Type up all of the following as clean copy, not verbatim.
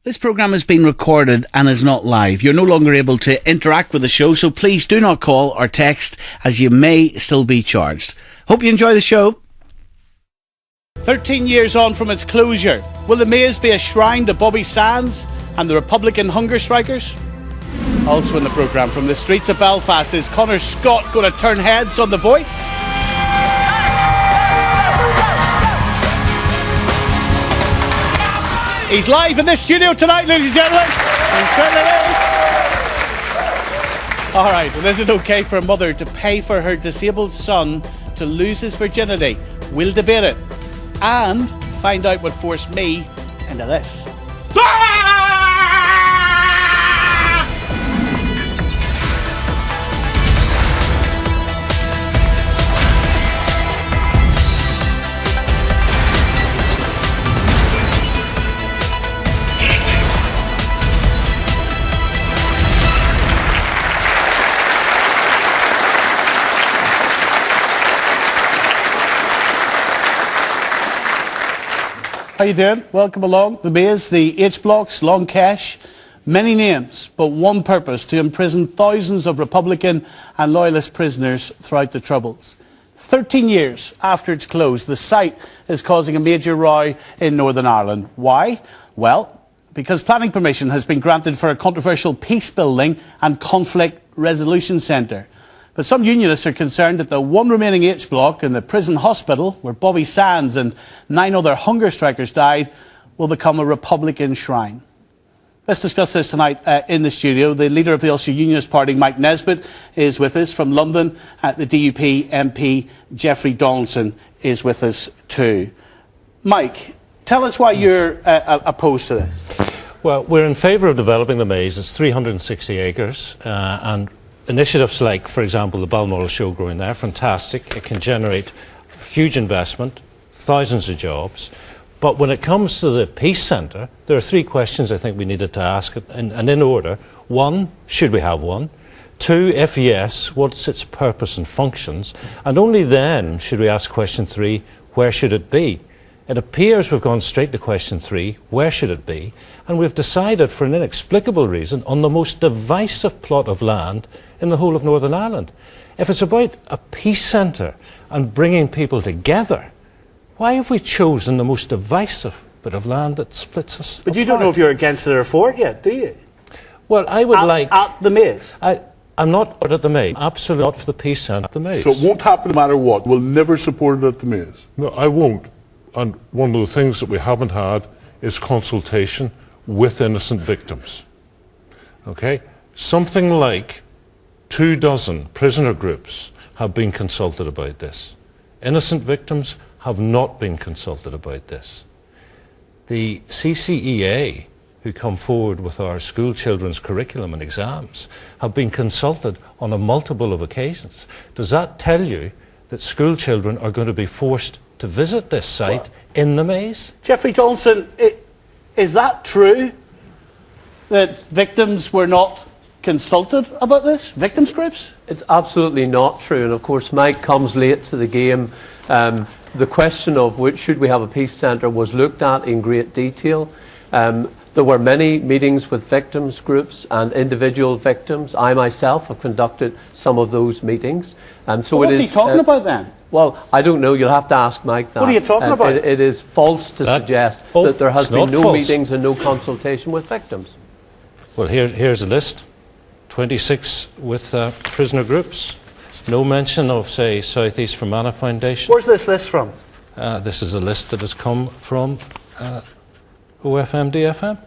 This programme has been recorded and is not live. You're no longer able to interact with the show, so please do not call or text, as you may still be charged. Hope you enjoy the show. 13 years on from its closure, will the maze be a shrine to Bobby Sands and the Republican hunger strikers? Also in the programme, from the streets of Belfast, is Connor Scott going to turn heads on The Voice? He's live in this studio tonight, ladies and gentlemen. He certainly is. All right, well, is it okay for a mother to pay for her disabled son to lose his virginity? We'll debate it and find out what forced me into this. How you doing? Welcome along. The maze, the H-blocks, Long Kesh, many names, but one purpose: to imprison thousands of Republican and Loyalist prisoners throughout the Troubles. 13 years after its close, the site is causing a major row in Northern Ireland. Why? Well, because planning permission has been granted for a controversial peace building and conflict resolution centre. But some Unionists are concerned that the one remaining H-block in the prison hospital, where Bobby Sands and 9 other hunger strikers died, will become a Republican shrine. Let's discuss this tonight in the studio. The leader of the Ulster Unionist Party, Mike Nesbitt, is with us. From London, the DUP MP, Jeffrey Donaldson, is with us too. Mike, tell us why you're opposed to this. Well, we're in favour of developing the maze. It's 360 acres and initiatives like, for example, the Balmoral Showground there, fantastic. It can generate huge investment, thousands of jobs. But when it comes to the Peace Centre, there are 3 questions I think we needed to ask, and in order. 1, should we have one? 2, if yes, what's its purpose and functions? And only then should we ask question 3, where should it be? It appears we've gone straight to question 3, where should it be? And we've decided, for an inexplicable reason, on the most divisive plot of land in the whole of Northern Ireland. If it's about a peace centre and bringing people together, why have we chosen the most divisive bit of land that splits us But apart? you don't know if you're against it or for it yet, do you? Well, I would like... At the maze? I'm not at the maze. Absolutely not for the peace centre at the maze. So it won't happen no matter what. We'll never support it at the maze. No, I won't. And one of the things that we haven't had is consultation with innocent victims. Okay? Something like 24 prisoner groups have been consulted about this. Innocent victims have not been consulted about this. The CCEA, who come forward with our school children's curriculum and exams, have been consulted on a multiple of occasions. Does that tell you that school children are going to be forced to visit this site in the maze? Jeffrey Donaldson, is that true, that victims were not consulted about this? Victims groups? It's absolutely not true, and of course Mike comes late to the game. The question of should we have a peace centre was looked at in great detail. There were many meetings with victims groups and individual victims. I myself have conducted some of those meetings. So What's he talking about then? Well, I don't know. You'll have to ask Mike that. What are you talking about? It is false to suggest that there has been no meetings and no consultation with victims. Well, here's a list. 26 with prisoner groups. No mention of, say, South East Fermanagh Foundation. Where's this list from? This is a list that has come from OFM-DFM.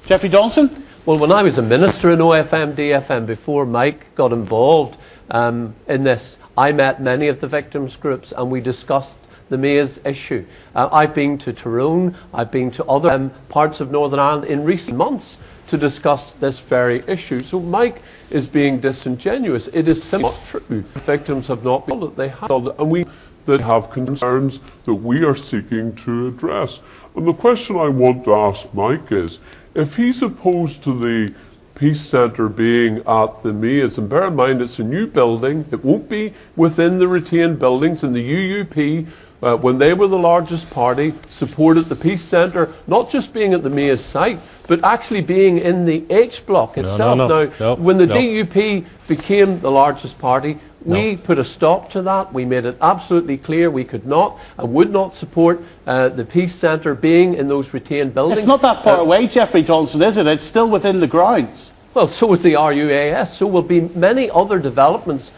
Jeffrey Donaldson? Well, when I was a minister in OFM-DFM, before Mike got involved in this, I met many of the victims groups and we discussed the maze issue. I've been to Tyrone, I've been to other parts of Northern Ireland in recent months to discuss this very issue. So Mike is being disingenuous. It is simply not true. Victims have not been told that they have, And we that have concerns that we are seeking to address. And the question I want to ask Mike is, if he's opposed to the Peace Centre being at the maze, and bear in mind it's a new building, it won't be within the retained buildings, and the UUP when they were the largest party, supported the Peace Centre, not just being at the Maze site, but actually being in the H block itself. When the DUP became the largest party, we put a stop to that. We made it absolutely clear we could not and would not support the Peace Centre being in those retained buildings. It's not that far away, Jeffrey Donaldson, is it? It's still within the grounds. Well, so is the RUAS. So will be many other developments,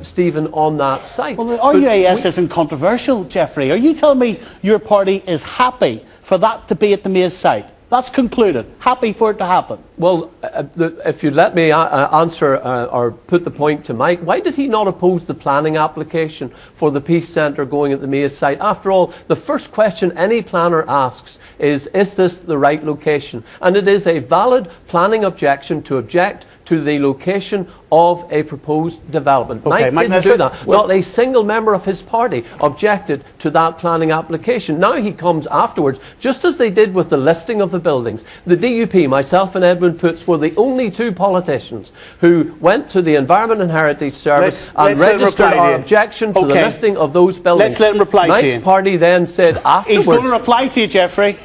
Stephen, on that site. Well, the RUAS isn't controversial, Jeffrey. Are you telling me your party is happy for that to be at the Maze site? That's concluded. Happy for it to happen. Well, if you let me answer or put the point to Mike, why did he not oppose the planning application for the Peace Centre going at the Maze site? After all, the first question any planner asks is this the right location? And it is a valid planning objection to object to the location of a proposed development. Okay, Mike didn't do that. Not a single member of his party objected to that planning application. Now he comes afterwards, just as they did with the listing of the buildings. The DUP, myself and Edwin Poots, were the only two politicians who went to the Environment and Heritage Service and registered our objection to the listing of those buildings. Let's let him reply to you. Mike's party then said afterwards... He's going to reply to you, Jeffrey.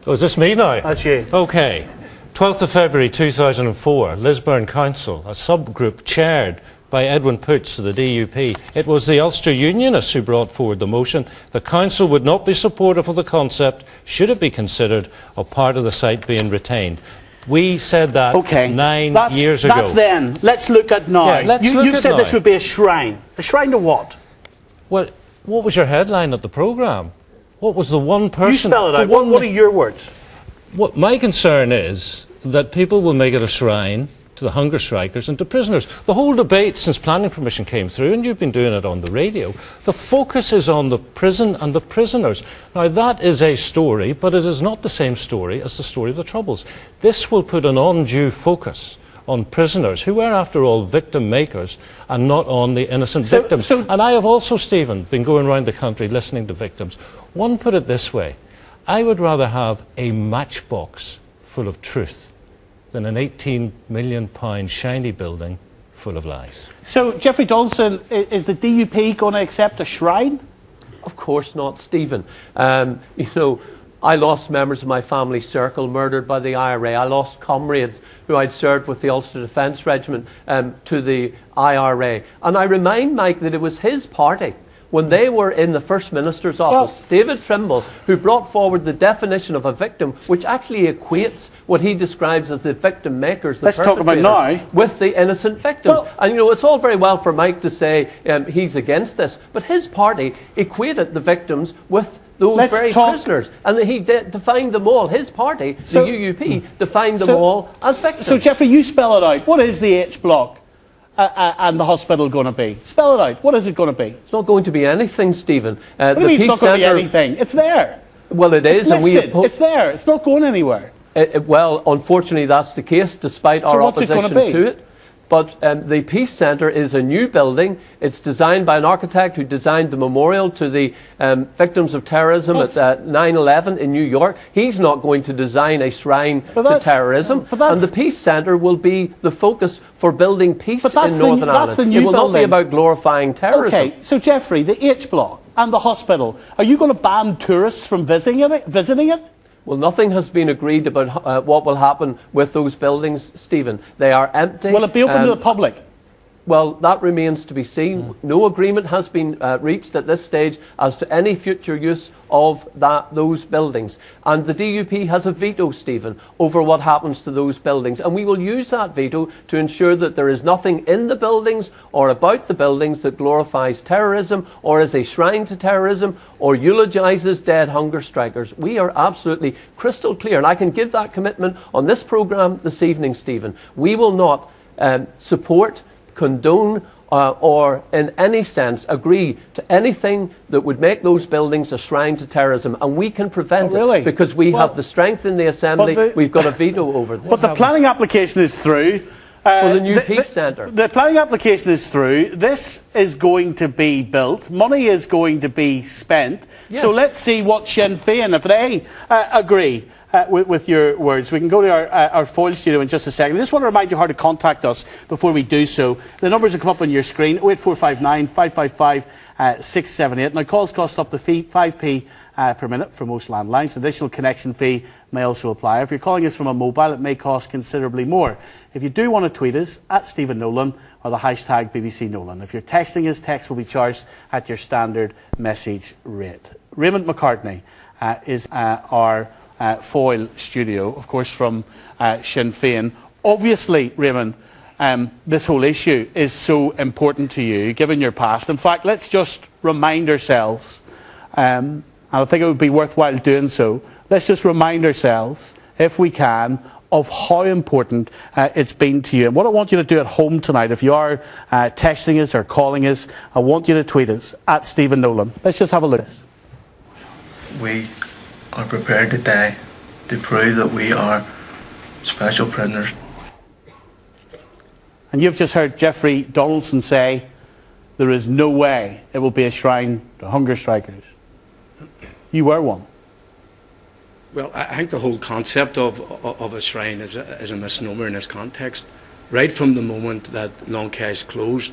Oh, is this me now? That's you. Okay. 12th of February 2004, Lisburn Council, a subgroup chaired by Edwin Poots of the DUP. It was the Ulster Unionists who brought forward the motion. The Council would not be supportive of the concept, should it be considered, of part of the site being retained. We said that 9 years ago. That's then. Let's look at now. Yeah, you said this would be a shrine. A shrine to what? Well, what was your headline at the programme? What was the one person... You spell it out. What are your words? What my concern is that people will make it a shrine to the hunger strikers and to prisoners. The whole debate since planning permission came through, and you've been doing it on the radio, the focus is on the prison and the prisoners. Now that is a story, but it is not the same story as the story of the Troubles. This will put an undue focus on prisoners, who are after all victim makers, and not on the innocent victims. And I have also, Stephen, been going around the country listening to victims. One put it this way: I would rather have a matchbox full of truth than an £18 million shiny building full of lies. So, Jeffrey Donaldson, is the DUP going to accept a shrine? Of course not, Stephen. You know, I lost members of my family circle murdered by the IRA. I lost comrades who I'd served with the Ulster Defence Regiment to the IRA. And I remind Mike that it was his party, when they were in the First Minister's office, David Trimble, who brought forward the definition of a victim, which actually equates what he describes as the victim makers, the perpetrators, with the innocent victims. And you know, it's all very well for Mike to say he's against this, but his party equated the victims with those very prisoners, and that he defined them all. His party, the UUP, defined them all as victims. So, Jeffrey, you spell it out. What is the H block and the hospital going to be? Spell it out. What is it going to be? It's not going to be anything, Stephen. What do you mean it's not going to be anything? It's there. Well, it is. It's listed. It's there. It's not going anywhere. Well, unfortunately, that's the case, despite our opposition to it. But the Peace Centre is a new building. It's designed by an architect who designed the memorial to the victims of terrorism at 9/11 in New York. He's not going to design a shrine to terrorism. And the Peace Centre will be the focus for building peace in Northern Ireland. It will not be about glorifying terrorism. Okay, so Jeffrey, the H block and the hospital, are you going to ban tourists from visiting it? Well, nothing has been agreed about what will happen with those buildings, Stephen. They are empty. Will it be open to the public? Well, that remains to be seen. No agreement has been reached at this stage as to any future use of those buildings. And the DUP has a veto, Stephen, over what happens to those buildings. And we will use that veto to ensure that there is nothing in the buildings or about the buildings that glorifies terrorism or is a shrine to terrorism or eulogises dead hunger strikers. We are absolutely crystal clear, and I can give that commitment on this programme this evening, Stephen. We will not support, condone or in any sense agree to anything that would make those buildings a shrine to terrorism, and we can prevent it because we have the strength in the Assembly. We've got a veto over this. But the planning application is through. For the new Peace Centre. The planning application is through. This is going to be built. Money is going to be spent. Yes. So let's see what Sinn Féin, if they agree with your words. We can go to our foil studio in just a second. I just want to remind you how to contact us before we do so. The numbers will come up on your screen, 08459 555 678. Now, calls cost up to 5p per minute for most landlines. Additional connection fee may also apply. If you're calling us from a mobile, it may cost considerably more. If you do want to tweet us, at Stephen Nolan or the hashtag BBC Nolan. If you're texting us, text will be charged at your standard message rate. Raymond McCartney is our foil studio, of course, from Sinn Féin. Obviously, Raymond, this whole issue is so important to you, given your past. In fact, let's just remind ourselves, and I think it would be worthwhile doing so, let's just remind ourselves, if we can, of how important it's been to you. And what I want you to do at home tonight, if you are texting us or calling us, I want you to tweet us, at Stephen Nolan. Let's just have a look at this. We are prepared to die to prove that we are special prisoners. And you've just heard Jeffrey Donaldson say there is no way it will be a shrine to hunger strikers. You were one. Well, I think the whole concept of a shrine is a misnomer in this context. Right from the moment that Long Cache closed,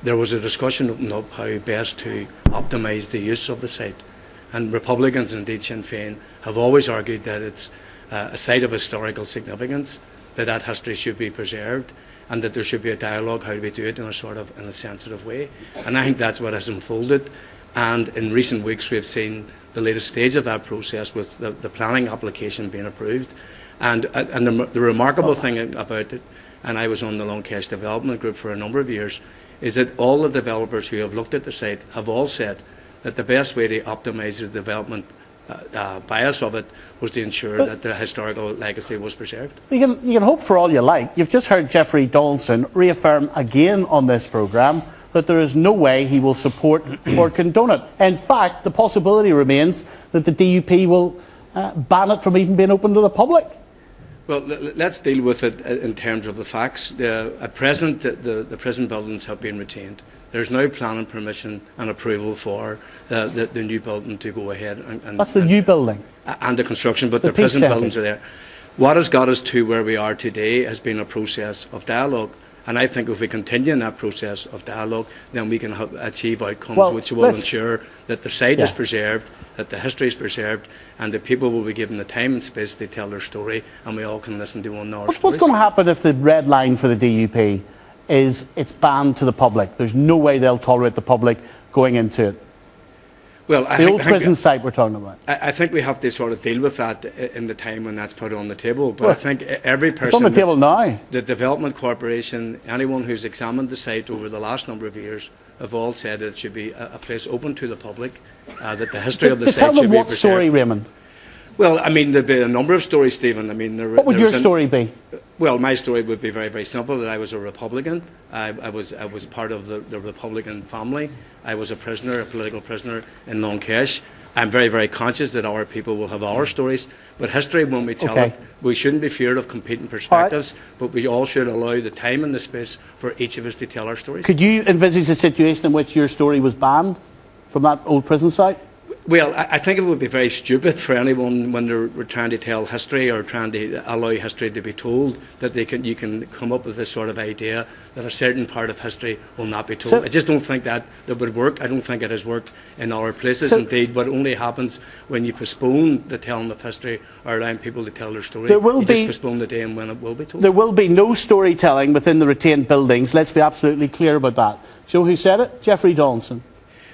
there was a discussion opened up how best to optimise the use of the site. And Republicans, and indeed Sinn Féin, have always argued that it's a site of historical significance, that history should be preserved, and that there should be a dialogue how do we do it in a sensitive way. And I think that's what has unfolded. And in recent weeks, we have seen the latest stage of that process with the planning application being approved. And the remarkable thing about it, and I was on the Long Cache Development Group for a number of years, is that all the developers who have looked at the site have all said that the best way to optimise the development bias of it was to ensure that the historical legacy was preserved. You can hope for all you like. You've just heard Jeffrey Donaldson reaffirm again on this programme that there is no way he will support or condone it. In fact, the possibility remains that the DUP will ban it from even being open to the public. Well, let's deal with it in terms of the facts. At present, the prison buildings have been retained. There's now planning permission and approval for the new building to go ahead. That's the new building? And the construction, but the prison buildings are there. What has got us to where we are today has been a process of dialogue. And I think if we continue in that process of dialogue, then we can achieve outcomes which will ensure that the site is preserved, that the history is preserved, and that people will be given the time and space to tell their story, and we all can listen to one another's stories. What's going to happen if the red line for the DUP is it's banned to the public? There's no way they'll tolerate the public going into it. Well, the old prison site we're talking about. I think we have to sort of deal with that in the time when that's put on the table. But I think every person... It's on the table now. The Development Corporation, anyone who's examined the site over the last number of years, have all said that it should be a place open to the public, that the history of the site should be preserved. Tell them what story, Raymond? Well, I mean, there'd be a number of stories, Stephen. I mean, what would your story be? Well, my story would be very, very simple. That I was a Republican. I was part of the Republican family. I was a prisoner, a political prisoner in Long Cache. I'm very, very conscious that our people will have our stories. But history, when we tell it, we shouldn't be feared of competing perspectives. But we all should allow the time and the space for each of us to tell our stories. Could you envisage a situation in which your story was banned from that old prison site? Well, I think it would be very stupid for anyone when they're trying to tell history or trying to allow history to be told that you can come up with this sort of idea that a certain part of history will not be told. I just don't think that would work. I don't think it has worked in other places. Indeed, what only happens when you postpone the telling of history or allowing people to tell their story, just postpone the day and when it will be told. There will be no storytelling within the retained buildings. Let's be absolutely clear about that. Do you know who said it? Jeffrey Donaldson.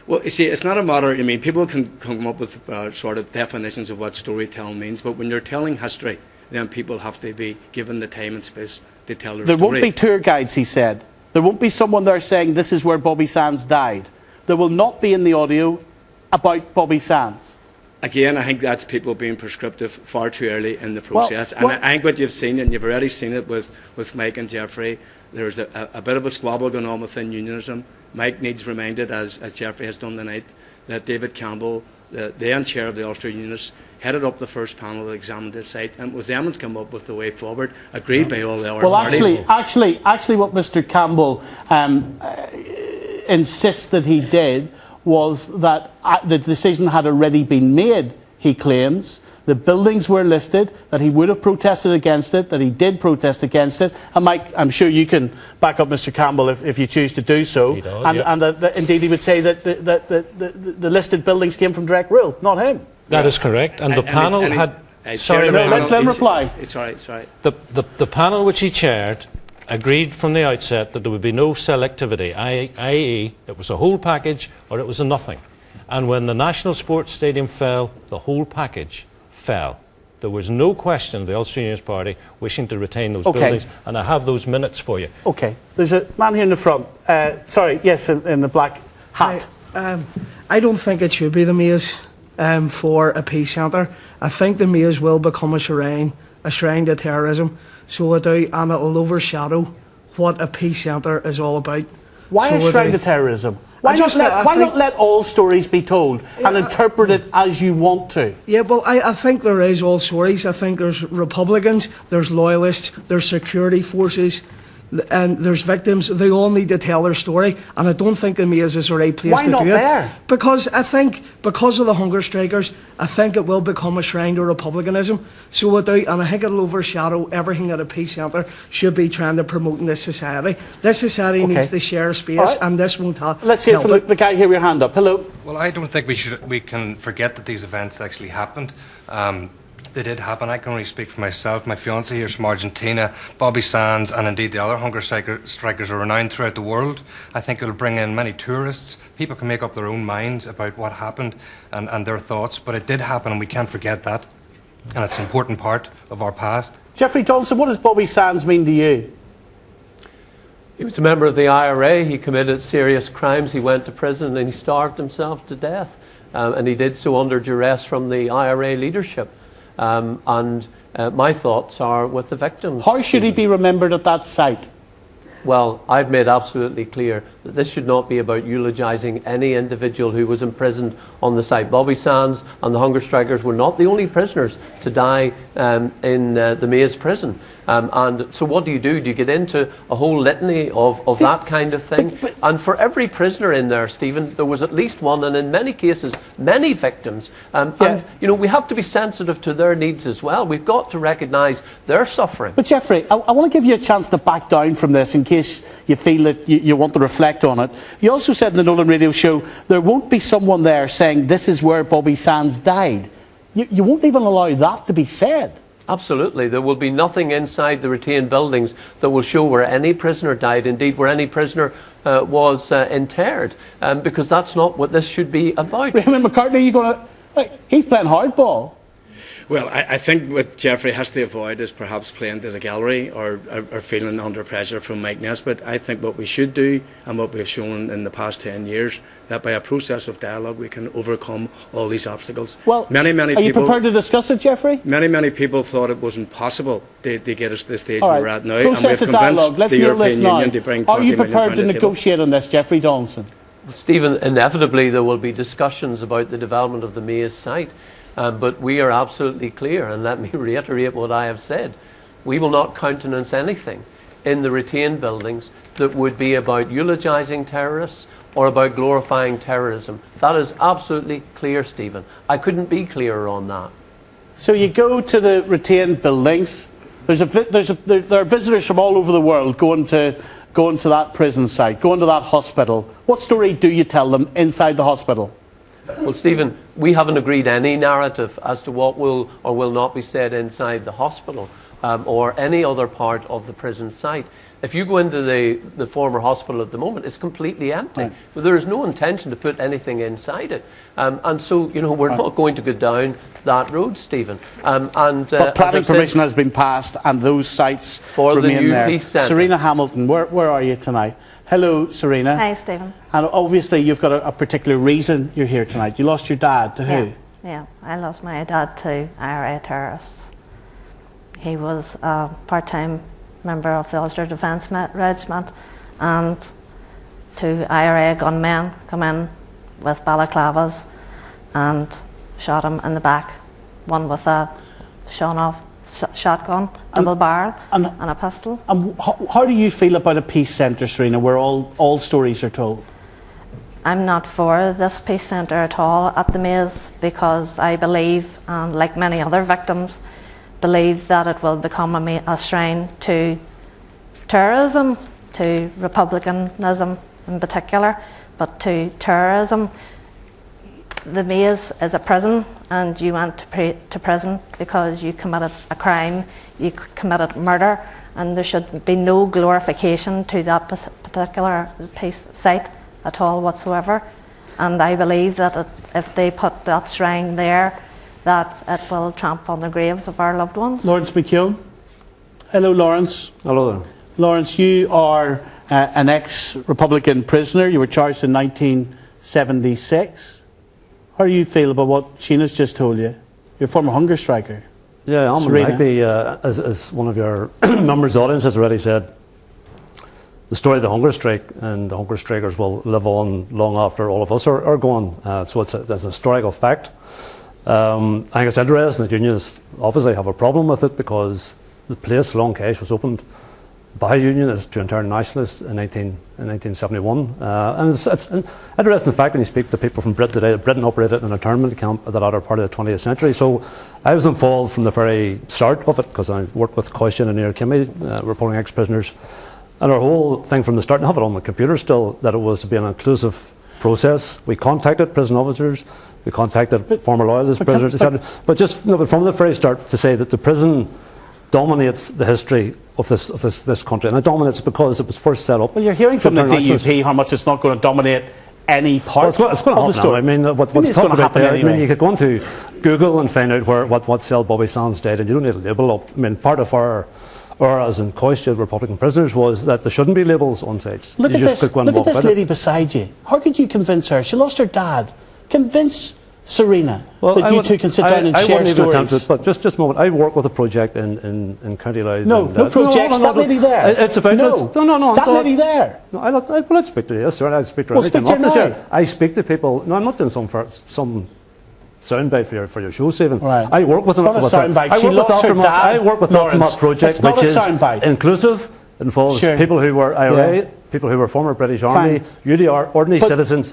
Well, you see, it's not a matter, I mean, people can come up with sort of definitions of what storytelling means, but when you're telling history, then people have to be given the time and space to tell their story. There won't be tour guides, he said. There won't be someone there saying this is where Bobby Sands died. There will not be in the audio about Bobby Sands. Again, I think that's people being prescriptive far too early in the process. And I think what you've seen, and you've already seen it with Mike and Jeffrey, there's a bit of a squabble going on within unionism. Mike needs reminded, as Jeffrey has done tonight, that David Campbell, the then chair of the Ulster Unionists, headed up the first panel that examined this site, and it was them that's come up with the way forward, agreed by all the other parties. Actually, what Mr. Campbell insists that he did was that the decision had already been made, he claims. The buildings were listed, that he would have protested against it, that he did protest against it. And Mike, I'm sure you can back up Mr. Campbell if you choose to do so. He does, and that indeed he would say that the listed buildings came from direct rule, not him. That is correct. And the panel had... Sorry, let's let him reply. It's all right. The panel which he chaired agreed from the outset that there would be no selectivity, i.e. it was a whole package or it was a nothing. And when the National Sports Stadium fell, the whole package fell. There was no question of the Ulster Unionist Party wishing to retain those buildings, and I have those minutes for you. Okay. There's a man here in the front. Sorry, yes, in the black hat. I don't think it should be the maze for a peace centre. I think the maze will become a shrine to terrorism. So it do, and it will overshadow what a peace centre is all about. Why a shrine to terrorism? Why not let all stories be told and interpret it as you want to? Yeah, well, I think there is all stories. I think there's Republicans, there's Loyalists, there's security forces, and there's victims. They all need to tell their story, and I don't think the maze is the right place to do it. Why not there? Because I think, because of the hunger strikers, I think it will become a shrine to republicanism. So it do, and I think it'll overshadow everything that a peace centre should be trying to promote in this society. This society needs to share space, and this won't help. Let's hear from the guy here with your hand up. Hello. Well, I don't think we can forget that these events actually happened. They did happen. I can only speak for myself. My fiancée here is from Argentina. Bobby Sands and indeed the other hunger strikers are renowned throughout the world. I think it'll bring in many tourists. People can make up their own minds about what happened and their thoughts, but it did happen and we can't forget that. And it's an important part of our past. Jeffrey Donaldson, what does Bobby Sands mean to you? He was a member of the IRA. He committed serious crimes. He went to prison and he starved himself to death. And he did so under duress from the IRA leadership. My thoughts are with the victims. How should he be remembered at that site? Well, I've made absolutely clear that this should not be about eulogising any individual who was imprisoned on the site. Bobby Sands and the hunger strikers were not the only prisoners to die in the Maze prison. And so what do? You get into a whole litany of that kind of thing? And for every prisoner in there, Stephen, there was at least one, and in many cases, many victims. And, we have to be sensitive to their needs as well. We've got to recognise their suffering. But Jeffrey, I want to give you a chance to back down from this in case you feel that you want to reflect on it. You also said in the Nolan radio show there won't be someone there saying this is where Bobby Sands died. You won't even allow that to be said. Absolutely. There will be nothing inside the retained buildings that will show where any prisoner died, indeed where any prisoner was interred, because that's not what this should be about. Raymond McCartney, he's playing hardball. Well, I think what Jeffrey has to avoid is perhaps playing to the gallery or feeling under pressure from Mike Nesbitt. I think what we should do, and what we've shown in the past 10 years, that by a process of dialogue we can overcome all these obstacles. Well, many people, are you prepared to discuss it, Jeffrey? Many people thought it was impossible to get us to the stage right. we're at now. Process of dialogue. Let's hear this now. Are you prepared to negotiate on this, Jeffrey Donaldson? Stephen, inevitably there will be discussions about the development of the Maze site. But we are absolutely clear, and let me reiterate what I have said. We will not countenance anything in the retained buildings that would be about eulogising terrorists or about glorifying terrorism. That is absolutely clear, Stephen. I couldn't be clearer on that. So you go to the retained buildings. There are visitors from all over the world going to that prison site, going to that hospital. What story do you tell them inside the hospital? Well, Stephen, we haven't agreed any narrative as to what will or will not be said inside the hospital or any other part of the prison site. If you go into the former hospital at the moment, it's completely empty. Right. There is no intention to put anything inside it. And so, we're not going to go down that road, Stephen. But planning permission has been passed and those sites for remain the new there. Peace Centre. Serena Hamilton, where are you tonight? Hello, Serena. Hi, Stephen. And obviously you've got a particular reason you're here tonight. You lost your dad to who? Yeah, I lost my dad to IRA terrorists. He was a part-time member of the Ulster Defence Regiment, and two IRA gunmen come in with balaclavas and shot him in the back, one with a shot-off shotgun, double barrel, and a pistol. And how do you feel about a peace centre, Serena, where all stories are told? I'm not for this peace centre at all at the Maze, because I believe, like many other victims, believe that it will become a shrine to terrorism, to republicanism in particular, but to terrorism. The Maze is a prison, and you went to prison because you committed a crime, you committed murder, and there should be no glorification to that particular peace site at all whatsoever. And I believe that if they put that shrine there, that it will trample on the graves of our loved ones. Lawrence McKeown. Hello, Lawrence. Hello there. Lawrence, you are an ex-Republican prisoner. You were charged in 1976. How do you feel about what Sheena's just told you? You're a former hunger striker. Yeah, I'm likely, as one of your members of the audience has already said, the story of the hunger strike and the hunger strikers will live on long after all of us are gone. So it's a historical fact. I think it's interesting that unionists obviously have a problem with it, because the place, Long Kesh, was opened by unionists to internationalists in 1971. And it's an interesting fact when you speak to people from Britain today, that Britain operated in an internment camp at the latter part of the 20th century. So I was involved from the very start of it, because I worked with Coyce and Near Kimmy, reporting ex-prisoners. And our whole thing from the start, and I have it on my computer still, that it was to be an inclusive process. We contacted prison officers, we contacted former loyalist prisoners, etc. But just from the very start, to say that the prison dominates the history of this country, and it dominates because it was first set up. Well, you're hearing from the DUP how much it's not going to dominate any part it's going to of the story. I mean, what's talked about there, anyway. I mean, you could go into Google and find out what cell Bobby Sands did, and you don't need a label up. I mean, part of our as in Coyce, Republican prisoners, was that there shouldn't be labels on sites. Look at this lady beside you. How could you convince her? She lost her dad. Convince Serena that you two can sit down and share stories. It, but just a moment. I work with a project in County Louth. No projects. That lady there. It's about no. That lady there. No, I'll speak to you. Yes, sir. I'll speak to her. Well, speak to her now. I speak to people. No, I'm not doing some soundbite for your show, Stephen. Right. I work with them. It's not a soundbite. She lost her dad. I work with them from a project which is inclusive, involves people who were IRA, people who were former British Army, UDR, ordinary citizens.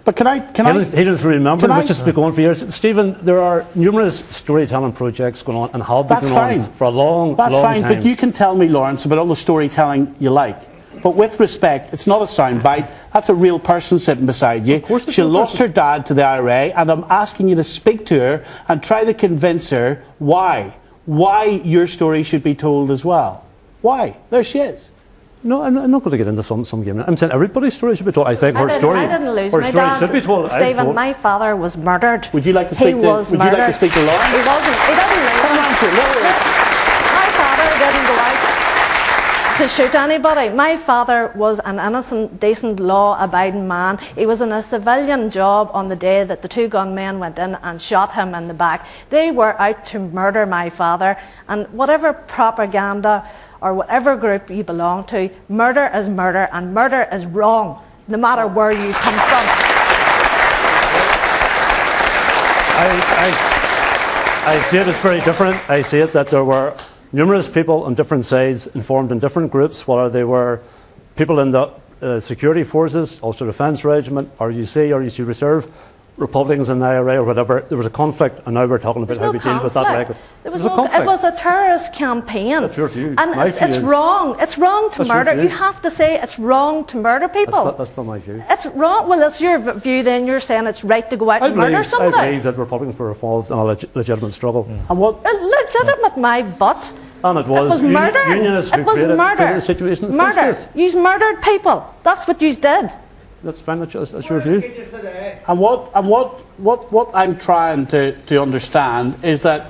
But can I? He didn't remember, which has been going on for years. Stephen, there are numerous storytelling projects going on and have been going on for a long time. That's fine, but you can tell me, Lawrence, about all the storytelling you like. But with respect, it's not a soundbite. That's a real person sitting beside you. She lost her dad to the IRA, and I'm asking you to speak to her and try to convince her why your story should be told as well. Why? There she is. No, I'm not going to get into some game. I'm saying everybody's story should be told. I think her story should be told. Stephen, my father was murdered. Would you like to speak to Lawrence? He didn't leave. My father didn't go out to shoot anybody. My father was an innocent, decent, law-abiding man. He was in a civilian job on the day that the two gunmen went in and shot him in the back. They were out to murder my father, and whatever propaganda or whatever group you belong to, murder is murder, and murder is wrong, no matter where you come from. I see it as very different. I see it that there were numerous people on different sides informed in different groups, whether they were people in the security forces, Ulster Defence Regiment, RUC Reserve, Republicans in the IRA or whatever. There was a conflict, and now we're talking about how we deal with that. It was a terrorist campaign. That's your view. And it's wrong. It's wrong to murder. You have to say it's wrong to murder people. That's not my view. It's wrong. Well, it's your view then. You're saying it's right to go out and murder somebody. I believe that Republicans were involved in a legitimate struggle. And what? Legitimate, my butt. And it was murder. Unionists who created the situation in the first place. You murdered people. That's what you did. That's fine. That's your view. And what I'm trying to understand is that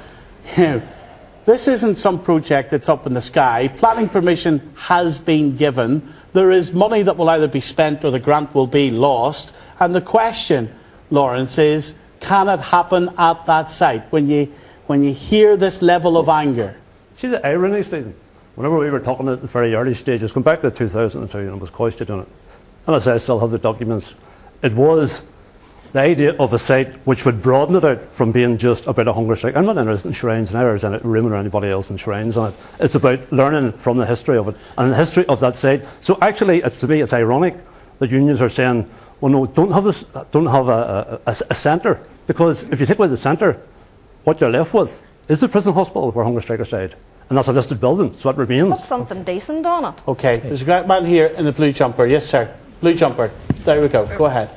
this isn't some project that's up in the sky. Planning permission has been given. There is money that will either be spent or the grant will be lost. And the question, Lawrence, is can it happen at that site when you hear this level of anger? See the irony, Stephen? Whenever we were talking at the very early stages, going back to 2002, and it was Coyce doing it, and as I still have the documents, it was the idea of a site which would broaden it out from being just about a hunger strike. I'm not interested in shrines now, or any rumour or anybody else in shrines on it. It's about learning from the history of it and the history of that site. So actually, to me, it's ironic that unions are saying, well, no, don't have a centre, because if you take away the centre, what you're left with is the prison hospital where hunger strikers died. And that's a listed building, so it remains. Put something decent on it. Okay, there's a great man here in the blue jumper. Yes, sir. Blue jumper. There we go. Go ahead.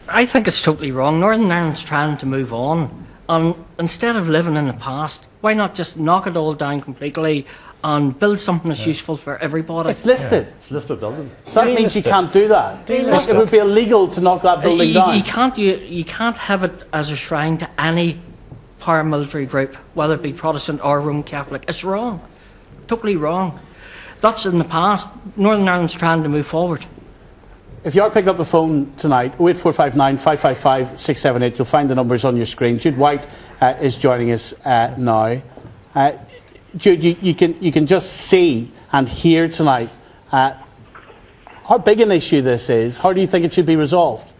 I think it's totally wrong. Northern Ireland's trying to move on. And instead of living in the past, why not just knock it all down completely and build something that's useful for everybody? It's listed. It's a listed building. So that means you can't do that. It would be illegal to knock that building down. You can't have it as a shrine to any paramilitary group, whether it be Protestant or Roman Catholic. It's wrong. Totally wrong. That's in the past. Northern Ireland's trying to move forward. If you are picking up the phone tonight, 08459 555 678, you'll find the numbers on your screen. Jude White is joining us now. Jude, you can just see and hear tonight how big an issue this is. How do you think it should be resolved?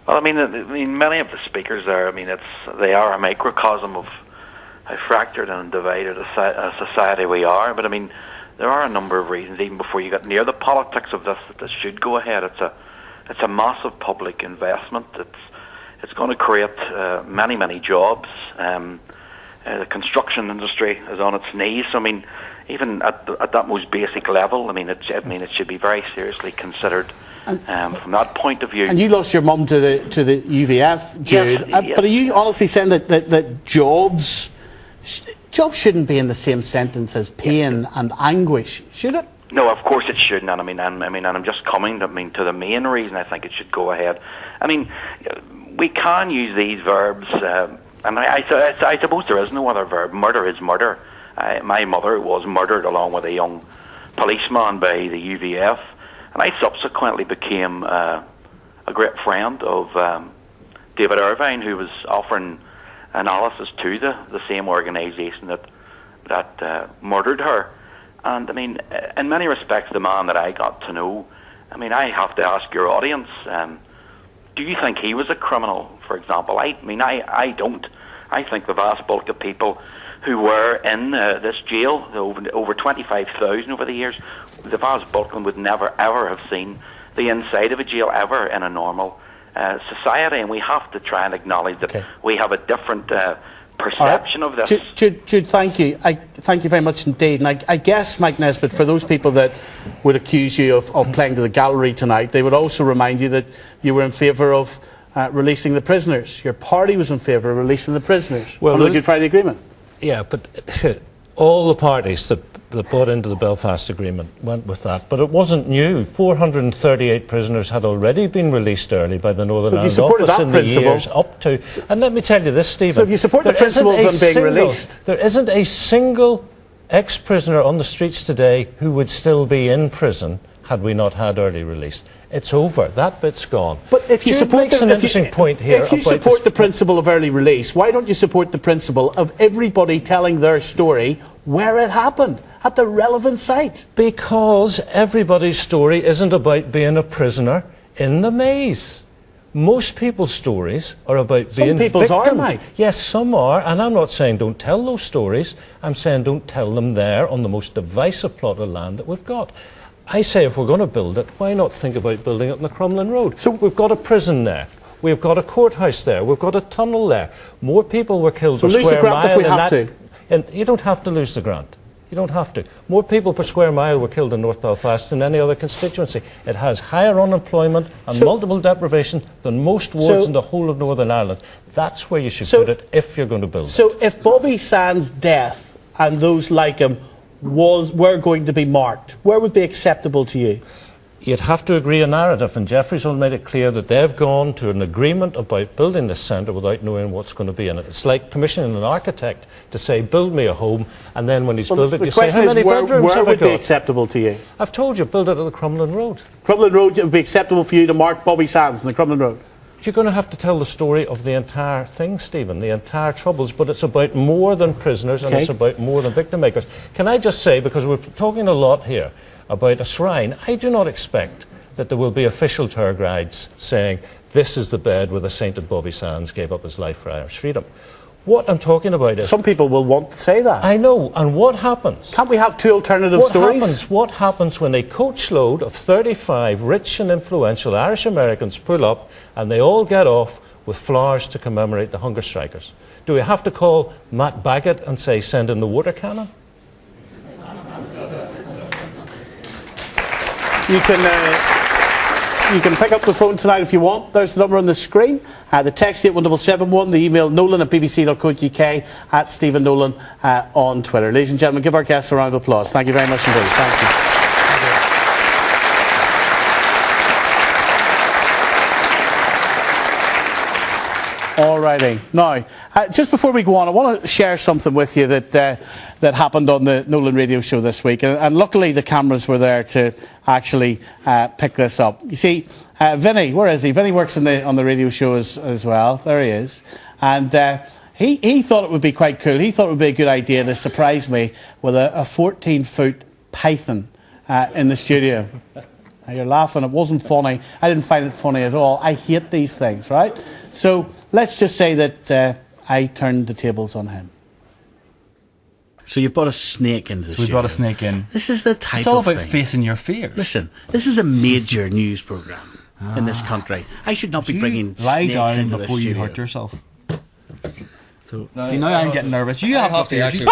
Well, I mean, many of the speakers there, they are a microcosm of how fractured and divided a society we are. But I mean, there are a number of reasons, even before you get near the politics of this, that this should go ahead. It's a massive public investment. It's going to create many jobs. The construction industry is on its knees. So, I mean, even at that most basic level, it should be very seriously considered from that point of view. And you lost your mum to the UVF, Jude. Yes. But are you honestly saying that jobs shouldn't be in the same sentence as pain and anguish, should it? No, of course it shouldn't. And I'm just coming to the main reason I think it should go ahead. I mean, we can use these verbs, and I suppose there is no other verb. Murder is murder. My mother was murdered along with a young policeman by the UVF, and I subsequently became a great friend of David Irvine, who was offering analysis to the same organisation that murdered her. And I mean, in many respects, the man that I got to know, I have to ask your audience, do you think he was a criminal, for example? I don't. I think the vast bulk of people who were in this jail, over 25,000 over the years, the vast bulk of them would never ever have seen the inside of a jail ever in a normal society, and we have to try and acknowledge that we have a different perception of this. Jude, thank you. Thank you very much indeed. And I guess, Mike Nesbitt, for those people that would accuse you of playing to the gallery tonight, they would also remind you that you were in favour of releasing the prisoners. Your party was in favour of releasing the prisoners under the Good Friday Agreement. Yeah, but all the parties that bought into the Belfast Agreement went with that. But it wasn't new. 438 prisoners had already been released early by the Northern Ireland Office in the years up to... And let me tell you this, Stephen. So if you support the principle of them being released... There isn't a single ex-prisoner on the streets today who would still be in prison had we not had early release. It's over. That bit's gone. But if you support the principle of early release, why don't you support the principle of everybody telling their story where it happened, at the relevant site? Because everybody's story isn't about being a prisoner in the maze. Most people's stories are about being victims. Some people's are, Mike. Yes, some are, and I'm not saying don't tell those stories. I'm saying don't tell them there on the most divisive plot of land that we've got. I say if we're going to build it, why not think about building it on the Crumlin Road? So we've got a prison there. We've got a courthouse there. We've got a tunnel there. More people were killed per square mile. So lose the grant if we have to. And you don't have to lose the grant. You don't have to. More people per square mile were killed in North Belfast than any other constituency. It has higher unemployment and multiple deprivation than most wards in the whole of Northern Ireland. That's where you should put it if you're going to build it. So if Bobby Sands' death and those like him were going to be marked, where would be acceptable to you? You'd have to agree a narrative, and Jeffrey's all made it clear that they've gone to an agreement about building this centre without knowing what's going to be in it. It's like commissioning an architect to say, build me a home, and then when he's built it, you say, how many bedrooms have I got? Where would be acceptable to you? I've told you, build it at the Crumlin Road. Crumlin Road, it would be acceptable for you to mark Bobby Sands on the Crumlin Road? You're going to have to tell the story of the entire thing, Stephen, the entire troubles, but it's about more than prisoners and it's about more than victim makers. Can I just say, because we're talking a lot here about a shrine, I do not expect that there will be official tour guides saying this is the bed where the sainted Bobby Sands gave up his life for Irish freedom. What I'm talking about is... Some people will want to say that. I know, and what happens? Can't we have two alternative stories? What happens when a coachload of 35 rich and influential Irish Americans pull up and they all get off with flowers to commemorate the hunger strikers? Do we have to call Matt Baggett and say, send in the water cannon? You can pick up the phone tonight if you want. There's the number on the screen. The text 81771, the email nolan@bbc.co.uk, at Stephen Nolan on Twitter. Ladies and gentlemen, give our guests a round of applause. Thank you very much indeed. Thank you. Alrighty. Now, just before we go on, I want to share something with you that happened on the Nolan radio show this week, and luckily the cameras were there to actually pick this up. You see, Vinny, where is he? Vinny works on the radio show as well. There he is, and he thought it would be quite cool. He thought it would be a good idea to surprise me with a 14-foot python in the studio. Now you're laughing. It wasn't funny. I didn't find it funny at all. I hate these things, right? So let's just say that I turned the tables on him. So you've brought a snake into the studio. We brought a snake in. This is the type of thing. It's all about facing your fears. Listen, this is a major news programme in this country. I should not be bringing snakes into the studio. Lie down before you hurt yourself. So, see, now I'm getting nervous. You have to actually...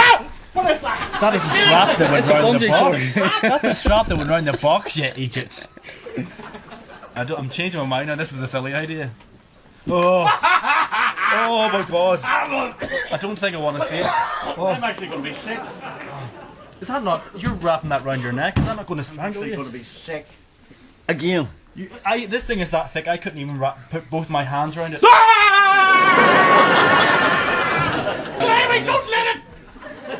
What is that? That is a strap that went round the box. That's a strap that went round the box, you idiot. I'm changing my mind now. This was a silly idea. Oh my God. I don't think I want to see it. Oh. I'm actually going to be sick. Is that not... You're wrapping that round your neck. Is that not going to strangle you? I'm actually going to be sick. Again. This thing is that thick, I couldn't even put both my hands around it. Clemmy, don't let it!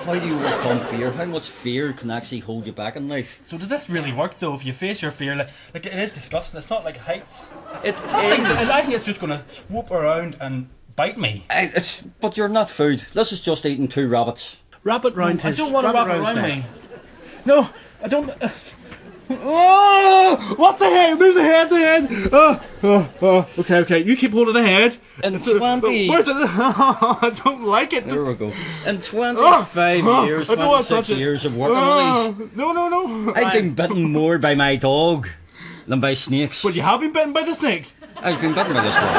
How do you overcome fear? How much fear can actually hold you back in life? So does this really work though? If you face your fear, like it is disgusting. It's not like heights. I think it's just going to swoop around and bite me. But you're not food. This is just eating 2 rabbits. Rabbit round I his... don't want a rabbit around me. No, I don't... Oh! What's the head? Move the head, Okay. You keep hold of the head. In 20... Where's it? I don't like it. There we go. In 25 years, 26 years of working on these... No. I've been bitten more by my dog than by snakes. But you have been bitten by the snake? I've been bitten by the snake.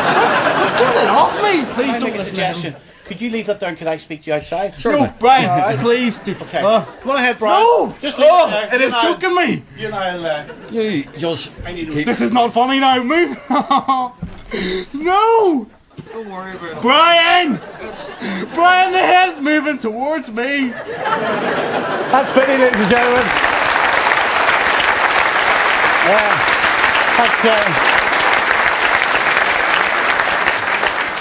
Get it off me! Please don't make a suggestion. Could you leave that there and could I speak to you outside? Sure. No, Brian, please. Okay. Go ahead, Brian. No! Just leave it there. It is choking me! You and I'll... You just... This is not funny now. Move! No! Don't worry about it. Brian! Brian, the head's moving towards me. That's Vinny, ladies and gentlemen.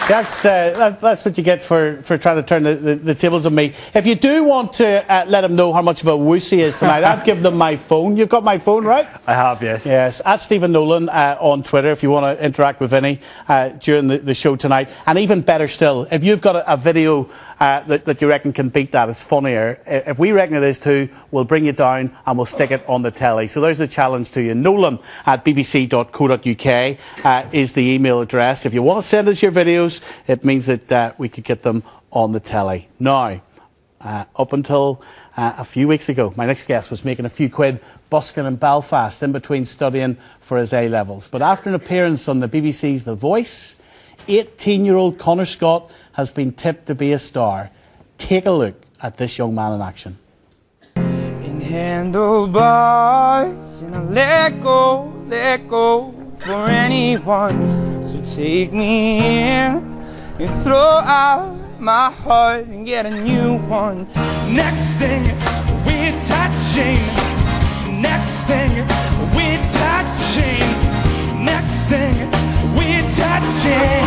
That's what you get for trying to turn the tables on me. If you do want to let him know how much of a wuss he is tonight, I've given them my phone. You've got my phone, right? I have, yes. Yes, at Stephen Nolan on Twitter if you want to interact with Vinny during the show tonight. And even better still, if you've got a video that you reckon can beat that, it's funnier. If we reckon it is too, we'll bring you down and we'll stick it on the telly. So there's a challenge to you. Nolan@bbc.co.uk is the email address. If you want to send us your videos, it means that we could get them on the telly. Now, up until a few weeks ago, my next guest was making a few quid busking in Belfast in between studying for his A-levels. But after an appearance on the BBC's The Voice, 18-year-old Connor Scott has been tipped to be a star. Take a look at this young man in action. In handlebars, and I let go for anyone. So take me in and throw out my heart and get a new one. Next thing we're touching, next thing we're touching, next thing we're touching,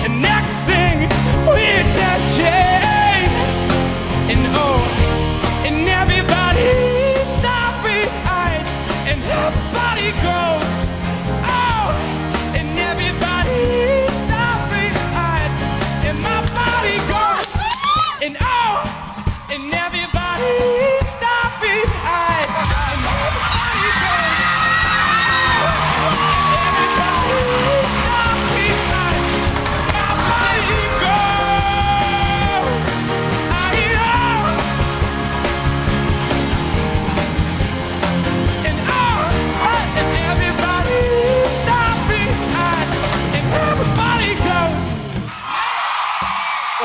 and next thing we're touching, and oh, and everybody stop behind, and everybody goes, oh, and everybody stop behind, and my body goes, and oh, and everybody stop behind, and everybody goes, everybody stop behind.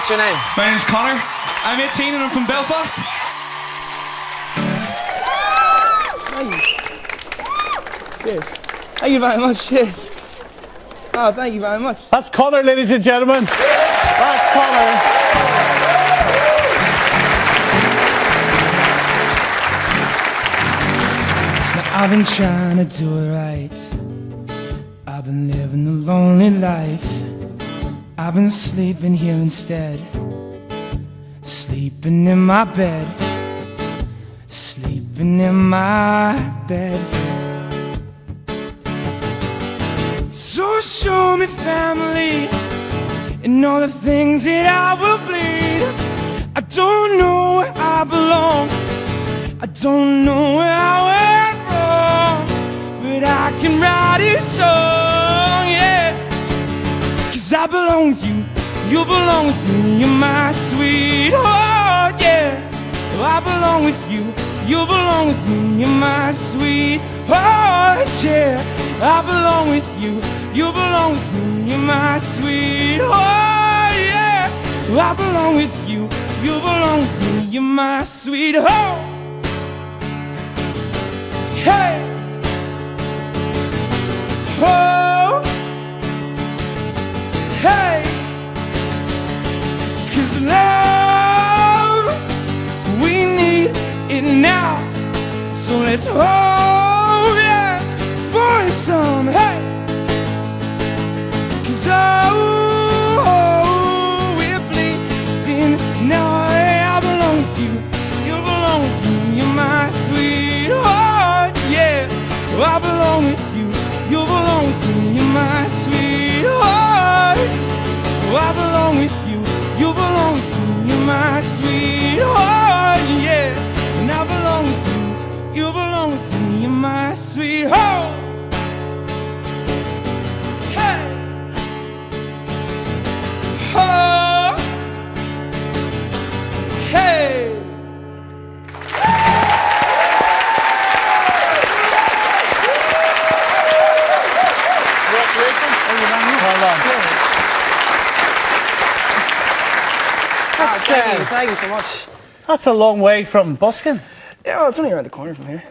What's your name? My name's Connor. I'm 18 and I'm from Belfast. Cheers. Thank you very much. Cheers. Oh, thank you very much. That's Connor, ladies and gentlemen. That's Connor. I've been trying to do it right. I've been living a lonely life. I've been sleeping here instead. Sleeping in my bed. Sleeping in my bed. So show me family and all the things that I will bleed. I don't know where I belong. I don't know where I went wrong, but I can write a song, yeah. 'Cause I belong with you, you belong with me, you're my sweetheart, yeah. I belong with you, you belong with me, you're my sweetheart, yeah. I belong with you, you belong with me, you're my sweetheart, yeah. I belong with you, you belong with me, you're my sweetheart. Hey! Oh! Hey! 'Cause love, we need it now. So let's hope, yeah, for some, hey! 'Cause oh, we're bleeding now. I belong with you, you belong with me, you're my sweetheart, yeah. I belong with you, you belong with me, you're my sweetheart. I belong with you, you belong with me, you're my sweetheart, yeah. And I belong with you, you belong with me, you're my sweetheart. Hey! Oh! Hey! Thank you so much. That's a long way from busking. Yeah, well, it's only around the corner from here.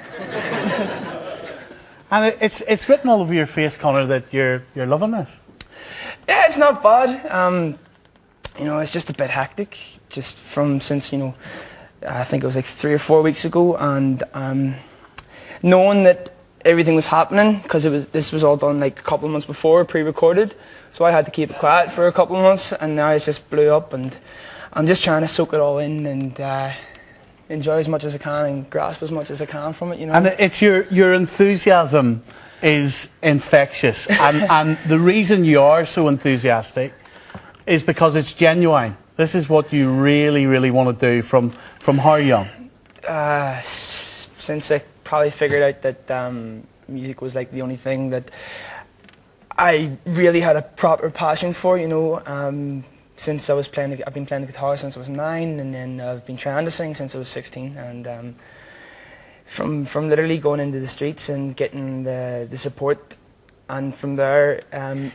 And it's written all over your face, Connor, that you're loving this. Yeah, it's not bad. You know, it's just a bit hectic. Just since, you know, I think it was like 3 or 4 weeks ago, and knowing that everything was happening, because this was all done like a couple of months before, pre-recorded. So I had to keep it quiet for a couple of months, and now it's just blew up, and I'm just trying to soak it all in and enjoy as much as I can and grasp as much as I can from it, you know. And it's your enthusiasm is infectious, and the reason you are so enthusiastic is because it's genuine. This is what you really, really want to do from how young? Since I probably figured out that music was like the only thing that I really had a proper passion for, you know. Since I was I've been playing the guitar since I was 9, and then I've been trying to sing since I was 16. And from literally going into the streets and getting the support, and from there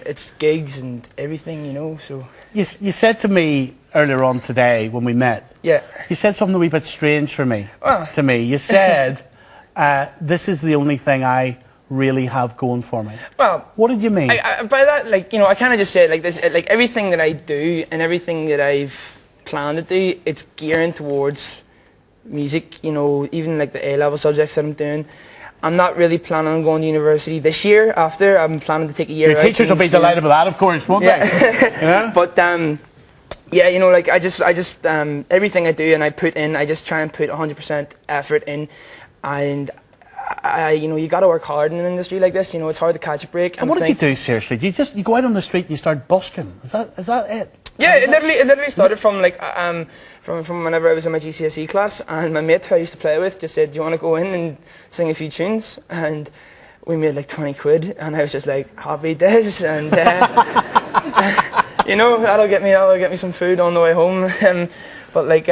it's gigs and everything, you know. So you said to me earlier on today when we met. Yeah. You said something a wee bit strange for me. Oh. To me, you said, "This is the only thing I really have going for me." Well, what did you mean? By that, like, you know, I kind of just say it like this: like everything that I do and everything that I've planned to do, it's gearing towards music. You know, even like the A-level subjects that I'm doing. I'm not really planning on going to university this year. After, I'm planning to take a year out. Your teachers will be delighted with that, of course, won't they? Yeah. But yeah, you know, like I just everything I do and I put in, I just try and put 100% effort in, and you know, you got to work hard in an industry like this. You know, it's hard to catch a break. And what did you do, seriously? Do you go out on the street and you start busking? Is that it? Yeah, it literally started from like from whenever I was in my GCSE class, and my mate who I used to play with just said, "Do you want to go in and sing a few tunes?" And we made like 20 quid, and I was just like, happy days, and you know, that'll get me some food on the way home. But like,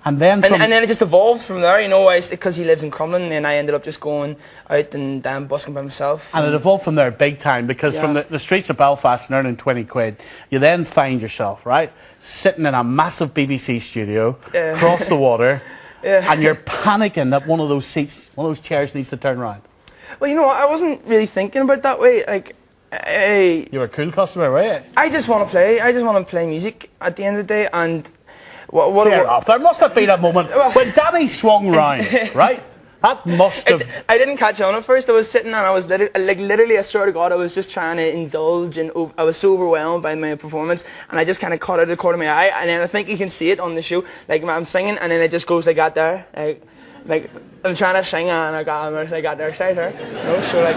And then and then it just evolved from there, you know, because he lives in Crumlin, and I ended up just going out and busking by myself. And it evolved from there big time, because from the streets of Belfast and earning 20 quid, you then find yourself, right, sitting in a massive BBC studio across the water, and you're panicking that one of those seats, one of those chairs needs to turn around. Well, you know, I wasn't really thinking about that way. Like, you were a cool customer, right? I just want to play. I just want to play music at the end of the day, and there must have been a moment when Danny swung round, right? That must have... I didn't catch on at first. I was sitting and I was literally, I swear to God, I was just trying to indulge, and I was so overwhelmed by my performance, and I just kind of caught out the corner of my eye, and then I think you can see it on the show, like I'm singing, and then it just goes like that there, like I'm trying to sing and I got there side her, you know, so like,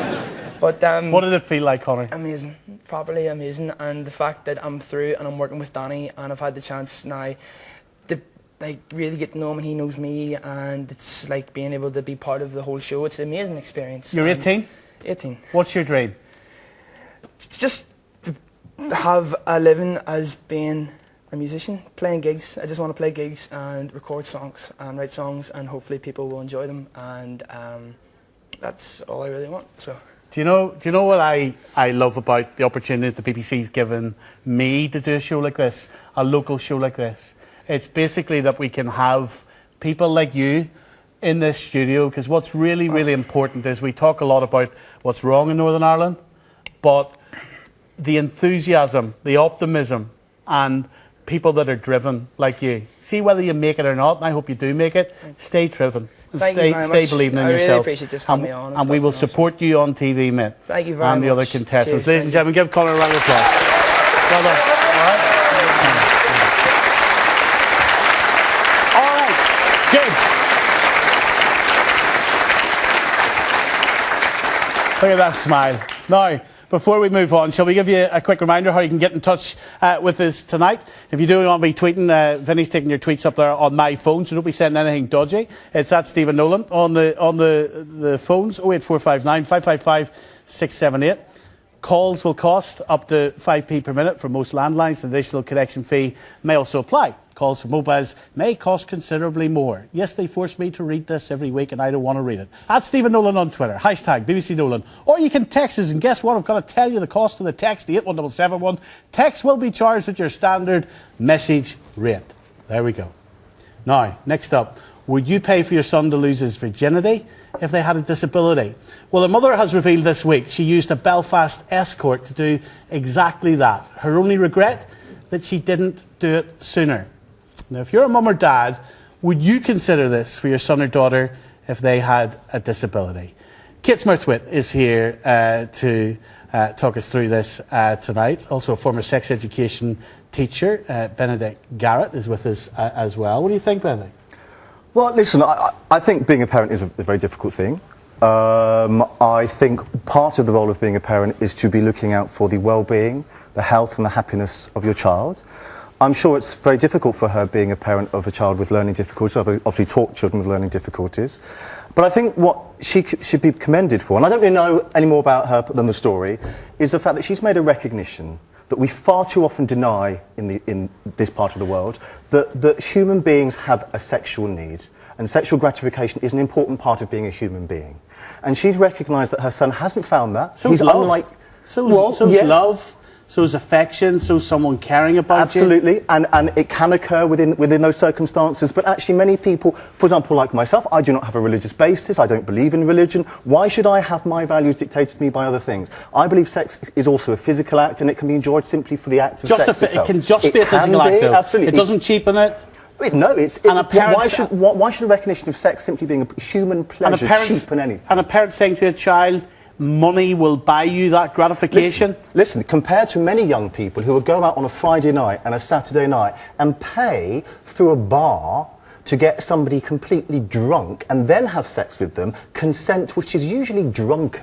but what did it feel like, Conor? Amazing, properly amazing, and the fact that I'm through and I'm working with Danny, and I've had the chance now to like really get to know him, and he knows me, and it's like being able to be part of the whole show. It's an amazing experience. You're 18? 18. What's your dream? It's just to have a living as being a musician, playing gigs. I just want to play gigs and record songs and write songs, and hopefully people will enjoy them, and that's all I really want. So. Do you know what I love about the opportunity that the BBC's given me to do a show like this, a local show like this? It's basically that we can have people like you in this studio, because what's really, really important is we talk a lot about what's wrong in Northern Ireland, but the enthusiasm, the optimism, and people that are driven like you. See whether you make it or not, and I hope you do make it. Stay driven. And stay believing in yourself. I really appreciate just having me on. And we will support you on TV, mate. Thank you very much. And the other contestants. Cheers, Ladies and gentlemen, give Conor a round of applause. Well done. All right. Good. Look at that smile. Now, before we move on, shall we give you a quick reminder how you can get in touch with us tonight? If you do want to be tweeting, Vinny's taking your tweets up there on my phone, so don't be sending anything dodgy. It's at Stephen Nolan on the phones, 08459 555 678. Calls will cost up to 5p per minute for most landlines. An additional connection fee may also apply. Calls for mobiles may cost considerably more. Yes, they force me to read this every week, and I don't want to read it. At Stephen Nolan on Twitter, hashtag BBC Nolan. Or you can text us, and guess what? I've got to tell you the cost of the text, the 81771. Text will be charged at your standard message rate. There we go. Now, next up, would you pay for your son to lose his virginity if they had a disability? Well, a mother has revealed this week she used a Belfast escort to do exactly that. Her only regret? That she didn't do it sooner. Now, if you're a mum or dad, would you consider this for your son or daughter if they had a disability? Kate Smurthwaite is here to talk us through this tonight. Also a former sex education teacher, Benedict Garrett, is with us as well. What do you think, Benedict? Well, listen, I think being a parent is a very difficult thing. I think part of the role of being a parent is to be looking out for the well-being, the health and the happiness of your child. I'm sure it's very difficult for her being a parent of a child with learning difficulties. I've obviously taught children with learning difficulties. But I think what she should be commended for, and I don't really know any more about her than the story, is the fact that she's made a recognition that we far too often deny in this part of the world, that human beings have a sexual need, and sexual gratification is an important part of being a human being. And she's recognised that her son hasn't found that. So is love. Love. So is affection, so is someone caring about Absolutely, and it can occur within those circumstances, but actually many people, for example, like myself, I do not have a religious basis, I don't believe in religion. Why should I have my values dictated to me by other things? I believe sex is also a physical act, and it can be enjoyed simply for the act of sex itself. It can just be a physical act, though. Absolutely. It doesn't cheapen it? No, why should a recognition of sex simply being a human pleasure cheapen anything? And a parent saying to a child, money will buy you that gratification? Listen, compared to many young people who would go out on a Friday night and a Saturday night and pay through a bar to get somebody completely drunk and then have sex with them, consent, which is usually drunk,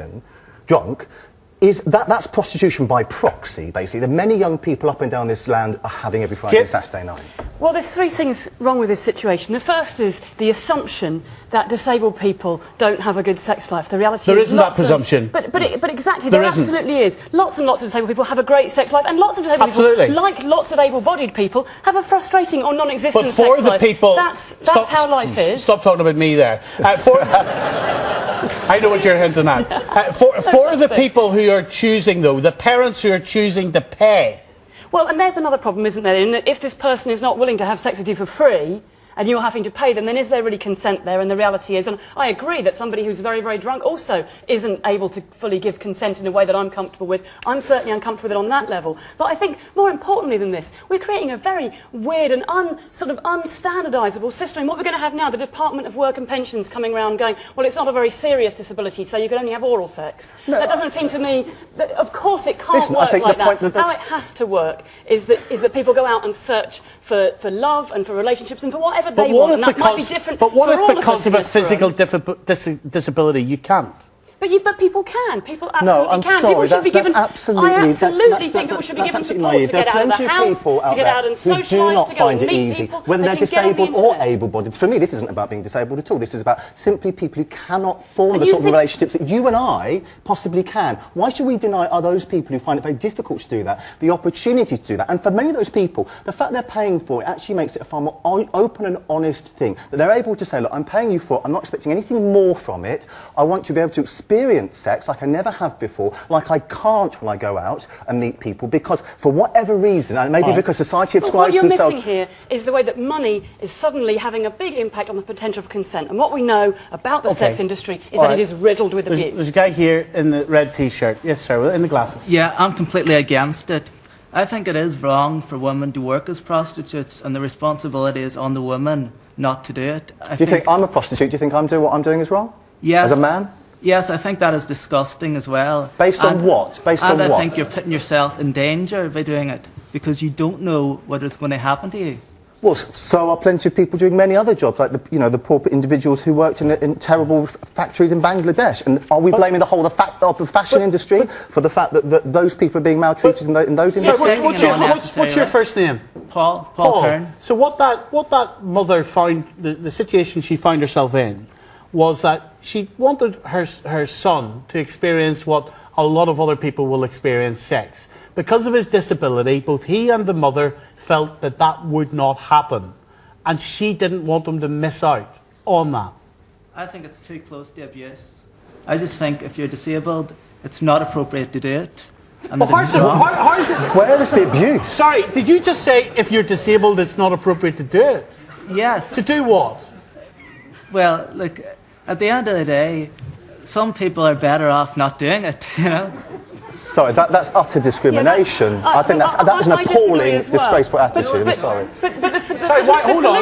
that's prostitution by proxy, basically. That many young people up and down this land are having every Friday and Saturday night. Well, there's three things wrong with this situation. The first is the assumption that disabled people don't have a good sex life. The reality there is isn't that presumption. But exactly, there absolutely is. Lots and lots of disabled people have a great sex life, and lots of disabled Absolutely. people, like lots of able-bodied people, have a frustrating or non-existent But for sex the life. people, That's how life is. Stop talking about me there. I know what you're hinting at. For the people who are choosing, though, the parents who are choosing to pay. Well, and there's another problem, isn't there? In that if this person is not willing to have sex with you for free, and you're having to pay them, then is there really consent there? And the reality is, and I agree that somebody who's very, very drunk also isn't able to fully give consent in a way that I'm comfortable with. I'm certainly uncomfortable with it on that level. But I think, more importantly than this, we're creating a very weird and sort of unstandardisable system. And what we're going to have now, the Department of Work and Pensions coming around going, well, it's not a very serious disability, so you can only have oral sex. No, that doesn't seem to me... That, of course it can't work like that. How it has to work is that people go out and search for love and for relationships and for whatever they want, and that might be different. But what for if because of a physical disability you can't? But people can. People absolutely no, I'm can. Sorry, people should be given. Absolutely, I absolutely think people should be given support to get out of the house, to get out and socialise, to go and meet people. Whether they're disabled or able-bodied. For me, this isn't about being disabled at all. This is about simply people who cannot form the sort of relationships that you and I possibly can. Why should we deny those people who find it very difficult to do that the opportunity to do that? And for many of those people, the fact they're paying for it actually makes it a far more open and honest thing. That they're able to say, look, I'm paying you for it. I'm not expecting anything more from it. I want to be able to experience sex like I never have before, like I can't when I go out and meet people, because for whatever reason, and maybe because society ascribes what themselves... What you're missing here is the way that money is suddenly having a big impact on the potential for consent. And what we know about the sex industry is that it is riddled with abuse. There's a guy here in the red T-shirt. Yes, sir, in the glasses. Yeah, I'm completely against it. I think it is wrong for women to work as prostitutes, and the responsibility is on the women not to do it. Do you think I'm a prostitute? Do you think what I'm doing is wrong? Yes. As a man? Yes, I think that is disgusting as well. Based on what? Based on what? And I think you're putting yourself in danger by doing it, because you don't know whether it's going to happen to you. Well, so are plenty of people doing many other jobs, like the poor individuals who worked in terrible factories in Bangladesh. And are we blaming the whole of the fashion industry for the fact that those people are being maltreated in those industries? So what's your first name? Paul Kern. So what that mother found, the situation she found herself in, was that she wanted her son to experience what a lot of other people will experience, sex. Because of his disability, both he and the mother felt that would not happen. And she didn't want him to miss out on that. I think it's too close to abuse. I just think if you're disabled, it's not appropriate to do it. And how is it? Where is the abuse? Sorry, did you just say if you're disabled, it's not appropriate to do it? Yes. To do what? Well, look, at the end of the day, some people are better off not doing it, you know? Sorry, that's utter discrimination. I think that was an appalling, disgraceful attitude. I'm sorry.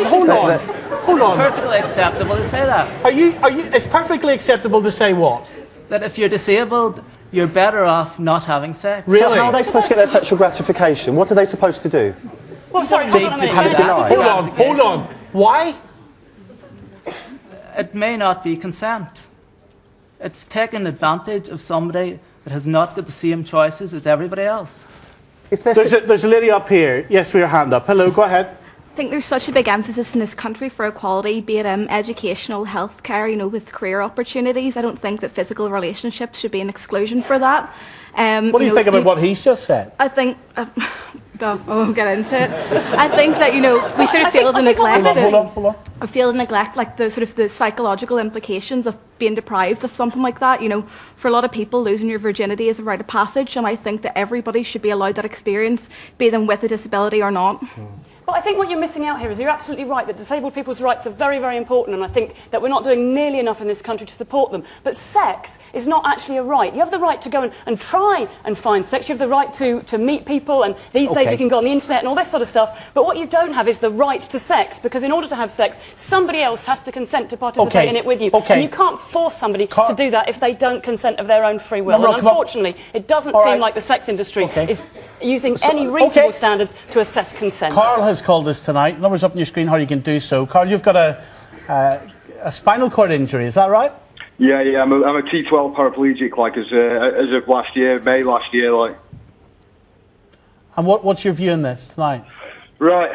Hold on. It's perfectly acceptable to say that. It's perfectly acceptable to say what? That if you're disabled, you're better off not having sex. Really? So how are they supposed to get their sexual gratification? What are they supposed to do? Well, sorry, hold on a minute. Have it denied. Hold on. Why? It may not be consent. It's taking advantage of somebody that has not got the same choices as everybody else. There's a lady up here. Yes, with your hand up. Hello, go ahead. I think there's such a big emphasis in this country for equality, be it educational, healthcare, with career opportunities. I don't think that physical relationships should be an exclusion for that. What do you think about what he's just said? I think... I won't get into it. I think that, we sort of feel the neglect. Hold on. I feel the neglect, like the sort of the psychological implications of being deprived of something like that. For a lot of people, losing your virginity is a rite of passage, and I think that everybody should be allowed that experience, be them with a disability or not. But I think what you're missing out here is you're absolutely right that disabled people's rights are very, very important, and I think that we're not doing nearly enough in this country to support them. But sex is not actually a right. You have the right to go and try and find sex. You have the right to meet people, and these days you can go on the internet and all this sort of stuff. But what you don't have is the right to sex, because in order to have sex, somebody else has to consent to participate in it with you. And you can't force somebody to do that if they don't consent of their own free will. And unfortunately, it doesn't seem like the sex industry is using any reasonable standards to assess consent. Carl has called us tonight. Numbers up on your screen how you can do so. Carl, you've got a spinal cord injury, is that right? Yeah, I'm a T12 paraplegic, like as of last year, May last year, like. And what's your view on this tonight? Right,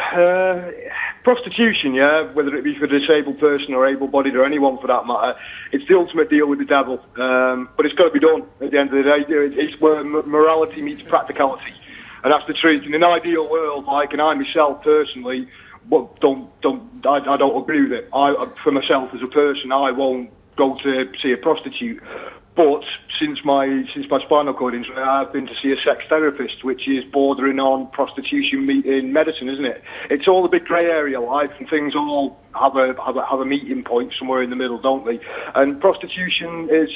prostitution, yeah, whether it be for a disabled person or able-bodied or anyone for that matter, it's the ultimate deal with the devil. But it's got to be done at the end of the day. It's where morality meets practicality, and that's the truth. In an ideal world, like, and I myself personally, I don't agree with it. For myself as a person, I won't go to see a prostitute. But since my spinal cord injury, I've been to see a sex therapist, which is bordering on prostitution in medicine, isn't it? It's all a big grey area, life, and things all have a meeting point somewhere in the middle, don't they? And prostitution is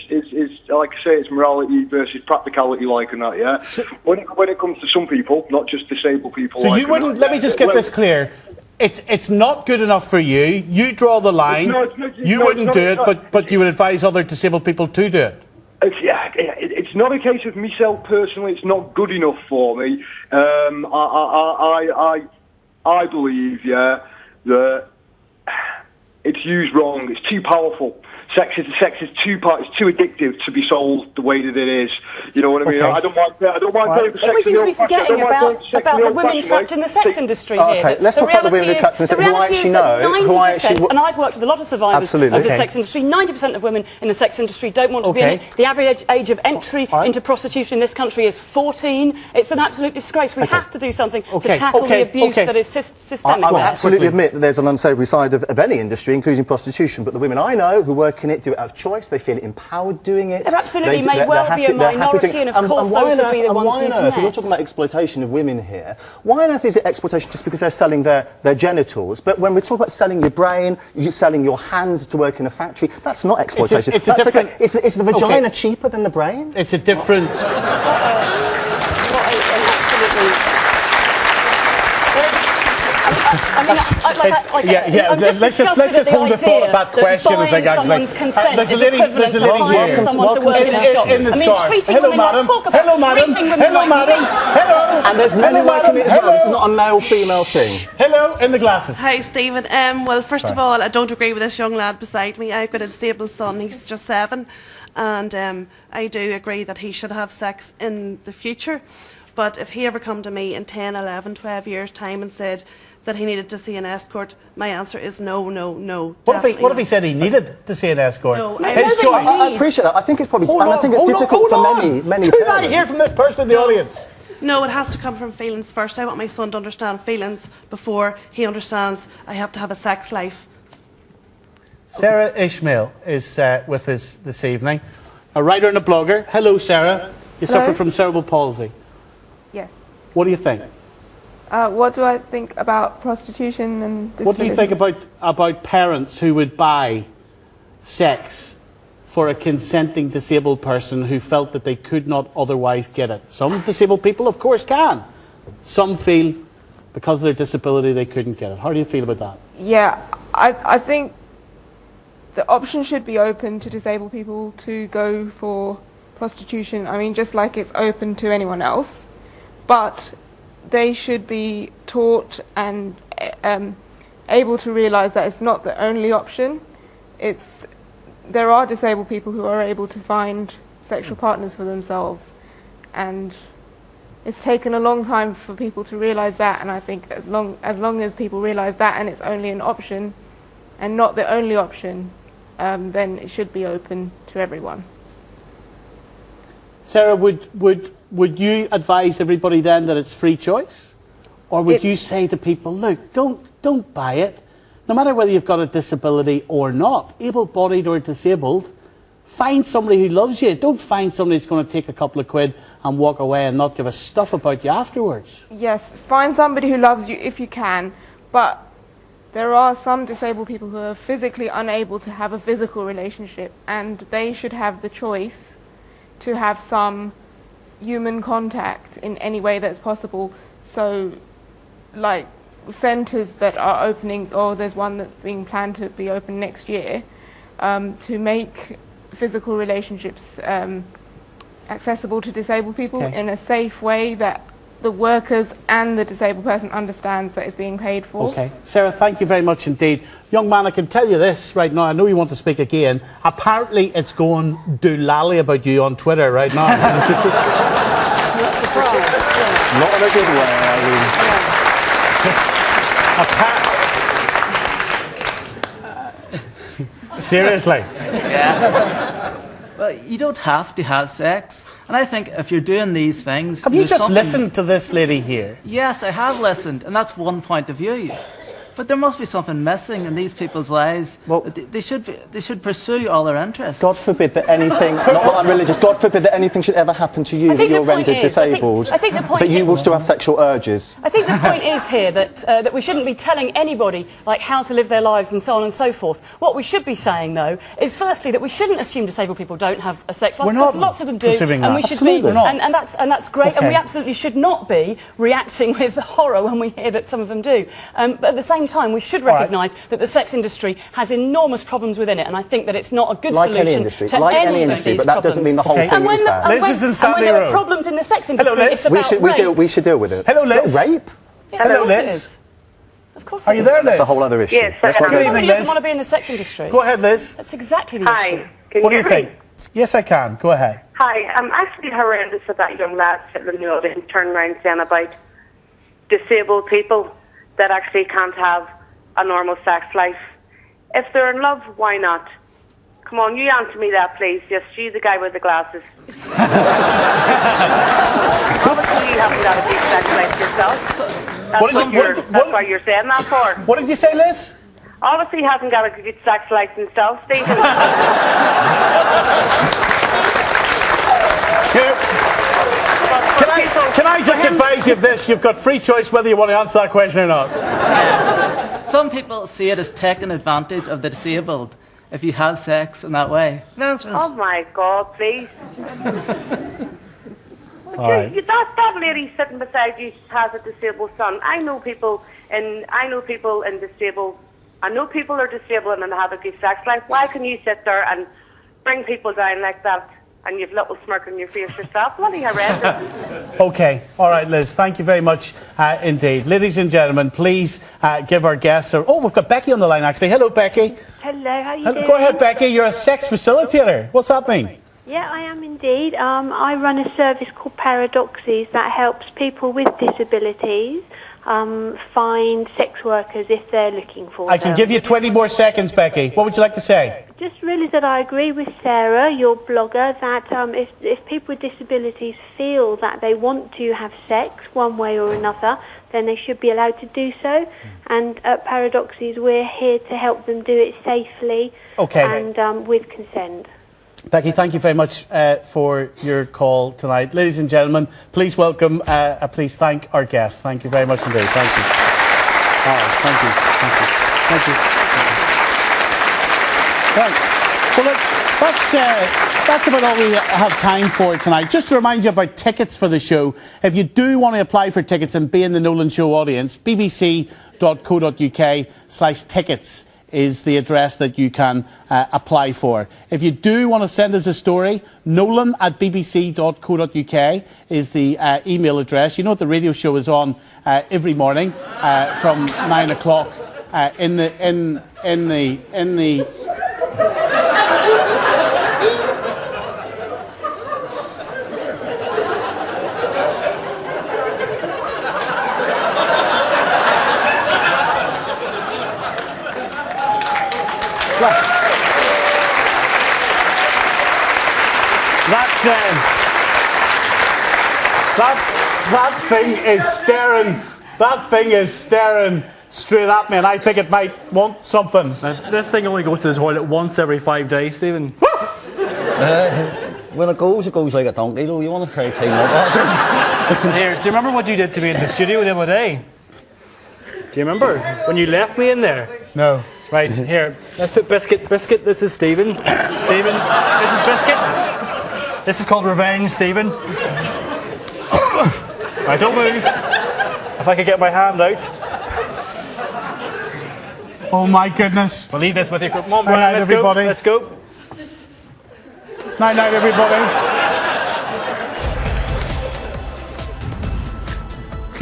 like I say, it's morality versus practicality, like and that. Yeah. When it comes to some people, not just disabled people. So like you wouldn't. Let me just get this clear. It's not good enough for you. You draw the line. You wouldn't do it, but you would advise other disabled people to do it. It's not a case of myself personally. It's not good enough for me. I believe, that it's used wrong. It's too powerful. Sex is too addictive to be sold the way that it is. You know what I mean? Okay. I don't mind paying for sex. We seem to be forgetting about the women trapped in the sex industry here. Okay, let's talk about the women trapped in the sex industry, who I actually know. 90%, and I've worked with a lot of survivors of the sex industry, 90% of women in the sex industry don't want to be in it. The average age of entry into prostitution in this country is 14. It's an absolute disgrace. We have to do something to tackle the abuse that is systemic. I will absolutely admit that there's an unsavoury side of any industry, including prostitution, but the women I know who work in it do it out of choice. They feel empowered doing it. There absolutely may well be a minority, and of course those will be the ones who've met. If you're talking about exploitation of women here, why on earth is it exploitation just because they're selling their genitals? But when we talk about selling your brain, you're selling your hands to work in a factory, that's not exploitation. Is the vagina cheaper than the brain? It's a different... Let's just hold the thought of that question. There's a lady here in the scarf. Hello, madam. Hello, madam. Hello, madam. Hello. And there's men working it as well. It's not a male-female thing. Hello, in the glasses. Hi, Stephen. Well, first of all, I don't agree with this young lad beside me. I've got a disabled son. He's just 7, and I do agree that he should have sex in the future. But if he ever come to me in 10, 11, 12 years' time and said that he needed to see an escort, my answer is no, no, no. What if he said he needed to see an escort? No, his choice. I appreciate that. I think it's probably. I think it's difficult for many parents. I hear from this person in the audience. No, it has to come from feelings first. I want my son to understand feelings before he understands I have to have a sex life. Sarah Ishmael is with us this evening, a writer and a blogger. Hello, Sarah. You suffer from cerebral palsy. Yes. What do you think? What do I think about prostitution and disability? What do you think about parents who would buy sex for a consenting disabled person who felt that they could not otherwise get it? Some disabled people, of course, can. Some feel because of their disability they couldn't get it. How do you feel about that? Yeah, I think the option should be open to disabled people to go for prostitution. I mean, just like it's open to anyone else. But they should be taught and able to realise that it's not the only option. There are disabled people who are able to find sexual partners for themselves, and it's taken a long time for people to realise that. And I think as long as people realise that, and it's only an option, and not the only option, then it should be open to everyone. Sarah, would you advise everybody then that it's free choice? Or would you say to people, look, don't buy it. No matter whether you've got a disability or not, able-bodied or disabled, find somebody who loves you. Don't find somebody that's going to take a couple of quid and walk away and not give a stuff about you afterwards. Yes, find somebody who loves you if you can, but there are some disabled people who are physically unable to have a physical relationship, and they should have the choice to have some human contact in any way that's possible. So, like centres that are opening, or there's one that's being planned to be open next year, to make physical relationships accessible to disabled people in a safe way that the workers and the disabled person understands that it's being paid for. Okay. Sarah, thank you very much indeed. Young man, I can tell you this right now. I know you want to speak again. Apparently, it's going doolally about you on Twitter right now. Not surprised. Not in a good way, I mean. Seriously? Yeah. Well, you don't have to have sex. And I think if you're doing these things... Have you there's just something- listened to this lady here? Yes, I have listened, and that's one point of view. But there must be something missing in these people's lives. Well, they should pursue all their interests. God forbid that anything, not that I'm religious, God forbid that anything should ever happen to you, that you're rendered disabled, I think the point but you is- will still have sexual urges. I think the point is here that we shouldn't be telling anybody like how to live their lives and so on and so forth. What we should be saying though is firstly that we shouldn't assume disabled people don't have a sex life. We're not because lots of them do, presuming and that. we should Absolutely be, not. and that's great, and Okay. we absolutely should not be reacting with horror when we hear that some of them do. But at the same time, we should recognise that the sex industry has enormous problems within it, and I think that it's not a good Like any solution industry, to like any any industry, of these but that doesn't problems. mean the whole thing And when is bad. and when there are problems in the sex industry, it's about rape. We should deal with it. Hello, Liz. Rape? Yes, Hello, of course it Liz. is. Of course Are it you is. there, Liz? That's a whole other issue. Yes, Let's I not am. get Somebody into doesn't this. want to be in the sex industry. Go ahead, Liz. That's exactly the Hi. issue. Can What do you hear me? think? Yes, I can. Go ahead. Hi. I'm actually horrendous at that young lad sitting in the audience turning around saying about disabled people that actually can't have a normal sex life. If they're in love, why not? Come on, you answer me that, please. Yes, you, the guy with the glasses. Obviously, you haven't got a big sex life yourself. That's why you're saying that for. What did you say, Liz? Obviously, he hasn't got a good sex life himself, Stephen. Can I just advise you of this? You've got free choice whether you want to answer that question or not. Some people see it as taking advantage of the disabled if you have sex in that way. Oh my God, please. All right. That lady sitting beside you has a disabled son. I know people are disabled and have a good sex life. Why can you sit there and bring people down like that? And you've a little smirk on your face yourself. Bloody horrendous. Okay. All right, Liz. Thank you very much indeed. Ladies and gentlemen, please give our guests... Oh, we've got Becky on the line, actually. Hello, Becky. Hello, how are you doing? Go ahead, Becky. You're a sex facilitator. What's that mean? Yeah, I am indeed. I run a service called Paradoxes that helps people with disabilities find sex workers if they're looking for I them. can give you 20 more seconds, Becky. What would you like to say? Just really that I agree with Sarah, your blogger, that if people with disabilities feel that they want to have sex one way or another, then they should be allowed to do so. And at Paradoxes, we're here to help them do it safely and with consent. Becky, thank you very much for your call tonight. Ladies and gentlemen, please welcome, please thank our guests. Thank you very much indeed. Thank you. Thank you. Right. So look, that's about all we have time for tonight. Just to remind you about tickets for the show. If you do want to apply for tickets and be in the Nolan Show audience, bbc.co.uk/tickets is the address that you can apply for. If you do want to send us a story, nolan@bbc.co.uk is the email address. You know the radio show is on every morning from 9 o'clock in the That thing is staring straight at me, and I think it might want something. This thing only goes to the toilet once every 5 days, Stephen. When it goes like a donkey, though. You want to try clean up afterwards. Here, do you remember what you did to me in the studio the other day? Do you remember? When you left me in there? No. Right, here. Let's put Biscuit. Biscuit, this is Stephen. Stephen, this is Biscuit. This is called Revenge, Stephen. Right, don't move. If I could get my hand out. Oh my goodness. We'll leave this with you. Come on, Night, Brian, let's everybody. go. Let's go. Night, everybody.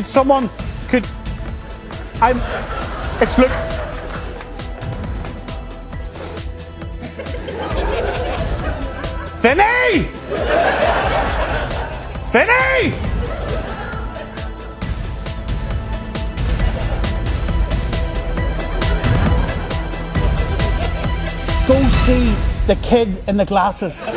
someone, it's look. Finny! Finny! Go see the kid in the glasses.